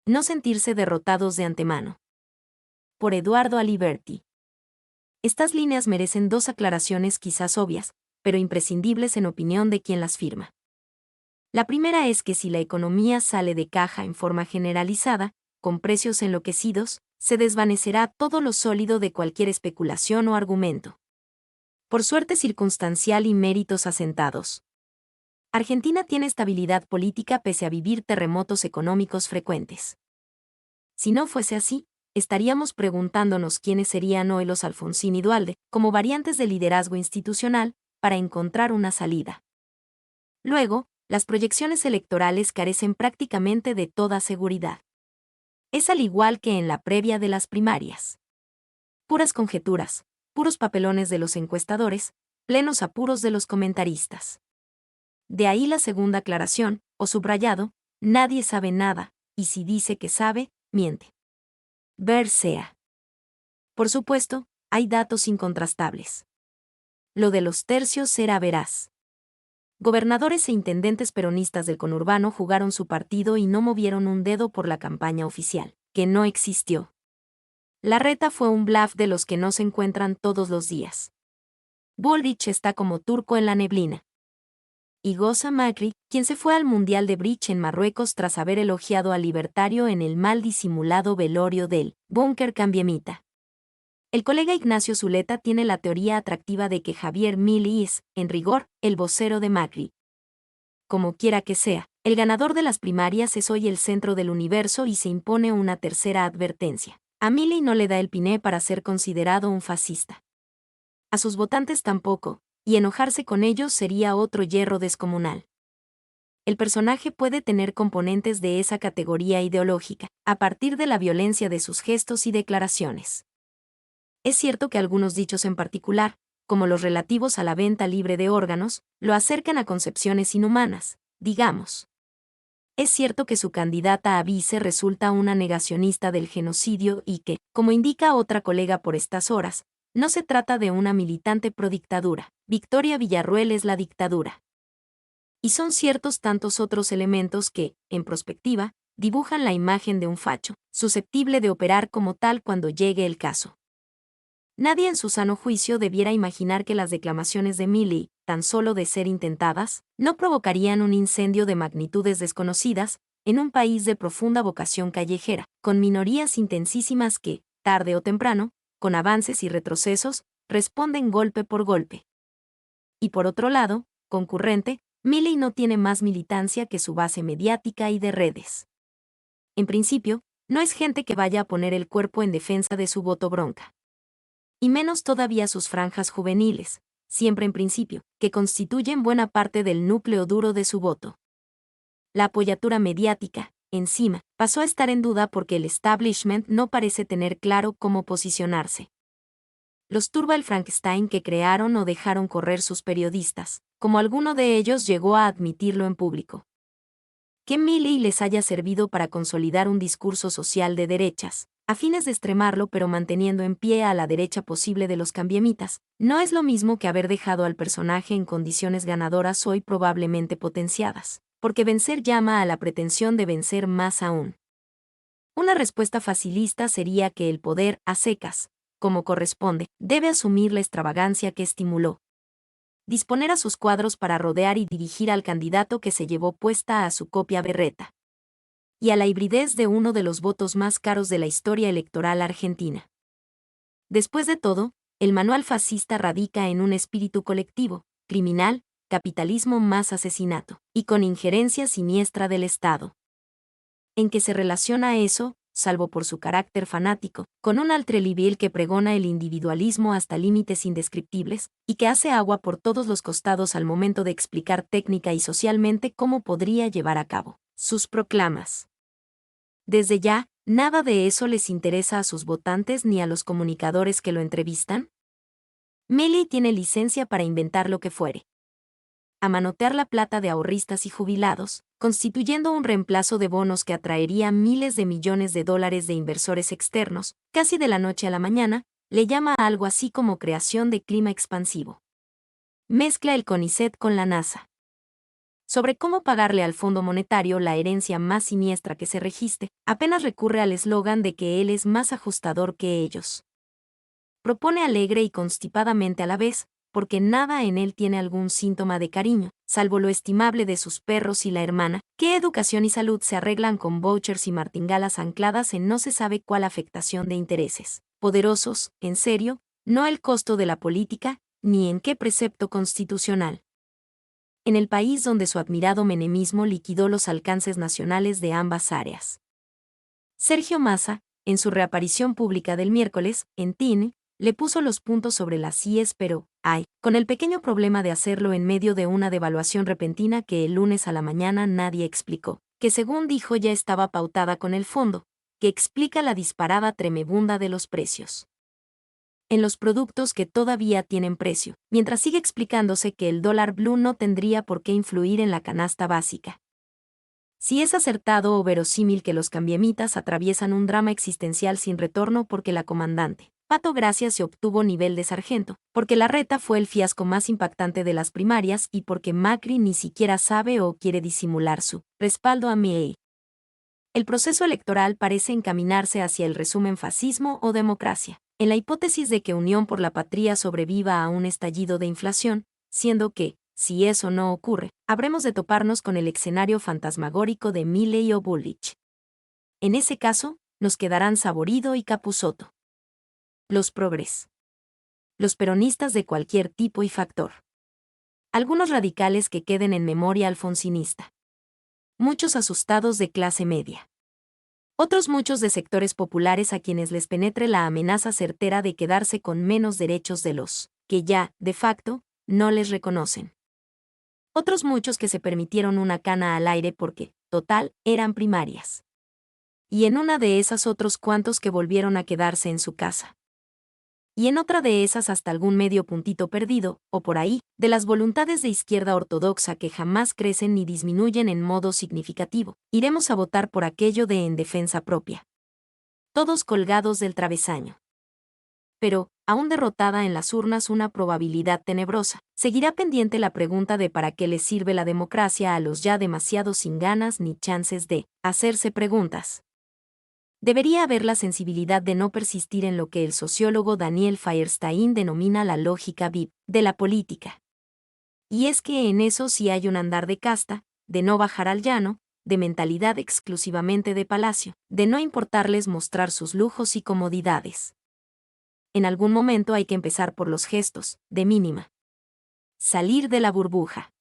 no sentirse derrotados de antemano. Por Eduardo Aliberti. Estas líneas merecen dos aclaraciones quizás obvias, pero imprescindibles en opinión de quien las firma. La primera es que si la economía sale de caja en forma generalizada, con precios enloquecidos, se desvanecerá todo lo sólido de cualquier especulación o argumento. Por suerte circunstancial y méritos asentados. Argentina tiene estabilidad política pese a vivir terremotos económicos frecuentes. Si no fuese así, estaríamos preguntándonos quiénes serían hoy los Alfonsín y Duhalde, como variantes de liderazgo institucional, para encontrar una salida. Luego, las proyecciones electorales carecen prácticamente de toda seguridad. Es al igual que en la previa de las primarias. Puras conjeturas, puros papelones de los encuestadores, plenos apuros de los comentaristas. De ahí la segunda aclaración, o subrayado, nadie sabe nada, y si dice que sabe, miente. Ver sea. Por supuesto, hay datos incontrastables. Lo de los tercios era veraz. Gobernadores e intendentes peronistas del conurbano jugaron su partido y no movieron un dedo por la campaña oficial, que no existió. Larreta fue un bluff de los que no se encuentran todos los días. Bullrich está como turco en la neblina. Y goza Macri, quien se fue al Mundial de Bridge en Marruecos tras haber elogiado al libertario en el mal disimulado velorio del búnker cambiemita. El colega Ignacio Zuleta tiene la teoría atractiva de que Javier Milei es, en rigor, el vocero de Macri. Como quiera que sea, el ganador de las primarias es hoy el centro del universo y se impone una tercera advertencia. A Milei no le da el piné para ser considerado un fascista. A sus votantes tampoco, y enojarse con ellos sería otro yerro descomunal. El personaje puede tener componentes de esa categoría ideológica, a partir de la violencia de sus gestos y declaraciones. Es cierto que algunos dichos en particular, como los relativos a la venta libre de órganos, lo acercan a concepciones inhumanas, digamos. Es cierto que su candidata a vice resulta una negacionista del genocidio y que, como indica otra colega por estas horas, no se trata de una militante prodictadura. Victoria Villarruel es la dictadura. Y son ciertos tantos otros elementos que, en prospectiva, dibujan la imagen de un facho, susceptible de operar como tal cuando llegue el caso. Nadie en su sano juicio debiera imaginar que las declamaciones de Milei, tan solo de ser intentadas, no provocarían un incendio de magnitudes desconocidas, en un país de profunda vocación callejera, con minorías intensísimas que, tarde o temprano, con avances y retrocesos, responden golpe por golpe. Y por otro lado, concurrente, Milei no tiene más militancia que su base mediática y de redes. En principio, no es gente que vaya a poner el cuerpo en defensa de su voto bronca. Y menos todavía sus franjas juveniles, siempre en principio, que constituyen buena parte del núcleo duro de su voto. La apoyatura mediática, encima, pasó a estar en duda porque el establishment no parece tener claro cómo posicionarse. Los turba el Frankenstein que crearon o dejaron correr sus periodistas, como alguno de ellos llegó a admitirlo en público. Que Milei les haya servido para consolidar un discurso social de derechas, a fines de extremarlo pero manteniendo en pie a la derecha posible de los cambiemitas, no es lo mismo que haber dejado al personaje en condiciones ganadoras hoy probablemente potenciadas, porque vencer llama a la pretensión de vencer más aún. Una respuesta facilista sería que el poder, a secas, como corresponde, debe asumir la extravagancia que estimuló. Disponer a sus cuadros para rodear y dirigir al candidato que se llevó puesta a su copia berreta. Y a la hibridez de uno de los votos más caros de la historia electoral argentina. Después de todo, el manual fascista radica en un espíritu colectivo, criminal, capitalismo más asesinato, y con injerencia siniestra del Estado. ¿En qué se relaciona eso, salvo por su carácter fanático, con un altrelivil que pregona el individualismo hasta límites indescriptibles, y que hace agua por todos los costados al momento de explicar técnica y socialmente cómo podría llevar a cabo sus proclamas? Desde ya, ¿nada de eso les interesa a sus votantes ni a los comunicadores que lo entrevistan? Milei tiene licencia para inventar lo que fuere. A manotear la plata de ahorristas y jubilados, constituyendo un reemplazo de bonos que atraería miles de millones de dólares de inversores externos, casi de la noche a la mañana, le llama a algo así como creación de clima expansivo. Mezcla el CONICET con la NASA. sobre cómo pagarle al Fondo Monetario la herencia más siniestra que se registre, apenas recurre al eslogan de que él es más ajustador que ellos. Propone alegre y constipadamente a la vez, porque nada en él tiene algún síntoma de cariño, salvo lo estimable de sus perros y la hermana, que educación y salud se arreglan con vouchers y martingalas ancladas en no se sabe cuál afectación de intereses poderosos, en serio, no el costo de la política, ni en qué precepto constitucional. En el país donde su admirado menemismo liquidó los alcances nacionales de ambas áreas. Sergio Massa, en su reaparición pública del miércoles, en TIN, le puso los puntos sobre las IES, pero, con el pequeño problema de hacerlo en medio de una devaluación repentina que el lunes a la mañana nadie explicó, que según dijo ya estaba pautada con el fondo, que explica la disparada tremebunda de los precios en los productos que todavía tienen precio, mientras sigue explicándose que el dólar blue no tendría por qué influir en la canasta básica. Si es acertado o verosímil que los cambiemitas atraviesan un drama existencial sin retorno porque la comandante Pato Gracia se obtuvo nivel de sargento, porque la reta fue el fiasco más impactante de las primarias y porque Macri ni siquiera sabe o quiere disimular su respaldo a Milei. El proceso electoral parece encaminarse hacia el resumen fascismo o democracia, en la hipótesis de que Unión por la Patria sobreviva a un estallido de inflación, siendo que, si eso no ocurre, habremos de toparnos con el escenario fantasmagórico de Milei o Bullrich. En ese caso, nos quedarán Saborido y Capusotto. Los progres. Los peronistas de cualquier tipo y factor. Algunos radicales que queden en memoria alfonsinista. Muchos asustados de clase media. Otros muchos de sectores populares a quienes les penetre la amenaza certera de quedarse con menos derechos de los que ya, de facto, no les reconocen. Otros muchos que se permitieron una cana al aire porque, total, eran primarias. Y en una de esas otros cuantos que volvieron a quedarse en su casa. Y en otra de esas hasta algún medio puntito perdido, o por ahí, de las voluntades de izquierda ortodoxa que jamás crecen ni disminuyen en modo significativo, iremos a votar por aquello de en defensa propia. Todos colgados del travesaño. Pero, aún derrotada en las urnas una probabilidad tenebrosa, seguirá pendiente la pregunta de para qué le sirve la democracia a los ya demasiado sin ganas ni chances de hacerse preguntas. Debería haber la sensibilidad de no persistir en lo que el sociólogo Daniel Feierstein denomina la lógica VIP de la política. Y es que en eso sí hay un andar de casta, de no bajar al llano, de mentalidad exclusivamente de palacio, de no importarles mostrar sus lujos y comodidades. En algún momento hay que empezar por los gestos, de mínima. Salir de la burbuja.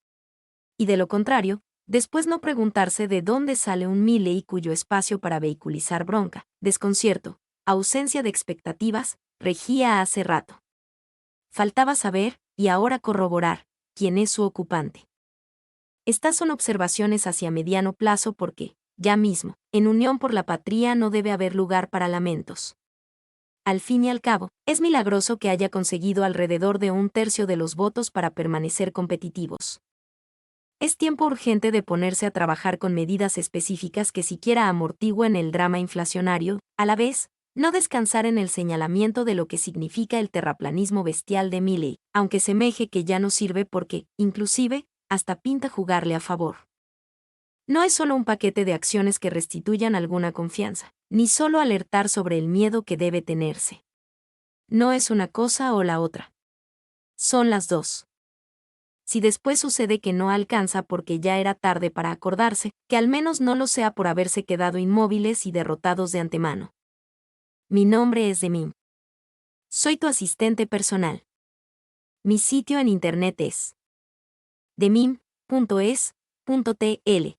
Y de lo contrario, después no preguntarse de dónde sale un Milei cuyo espacio para vehiculizar bronca, desconcierto, ausencia de expectativas, regía hace rato. Faltaba saber, y ahora corroborar, quién es su ocupante. Estas son observaciones hacia mediano plazo porque, ya mismo, en Unión por la Patria no debe haber lugar para lamentos. Al fin y al cabo, es milagroso que haya conseguido alrededor de 1/3 de los votos para permanecer competitivos. Es tiempo urgente de ponerse a trabajar con medidas específicas que siquiera amortigüen el drama inflacionario, a la vez, no descansar en el señalamiento de lo que significa el terraplanismo bestial de Milei, aunque semeje que ya no sirve porque, inclusive, hasta pinta jugarle a favor. No es solo un paquete de acciones que restituyan alguna confianza, ni solo alertar sobre el miedo que debe tenerse. No es una cosa o la otra. Son las dos. Si después sucede que no alcanza porque ya era tarde para acordarse, que al menos no lo sea por haberse quedado inmóviles y derrotados de antemano. Mi nombre es Demim. Soy tu asistente personal. Mi sitio en internet es demim.es.tl.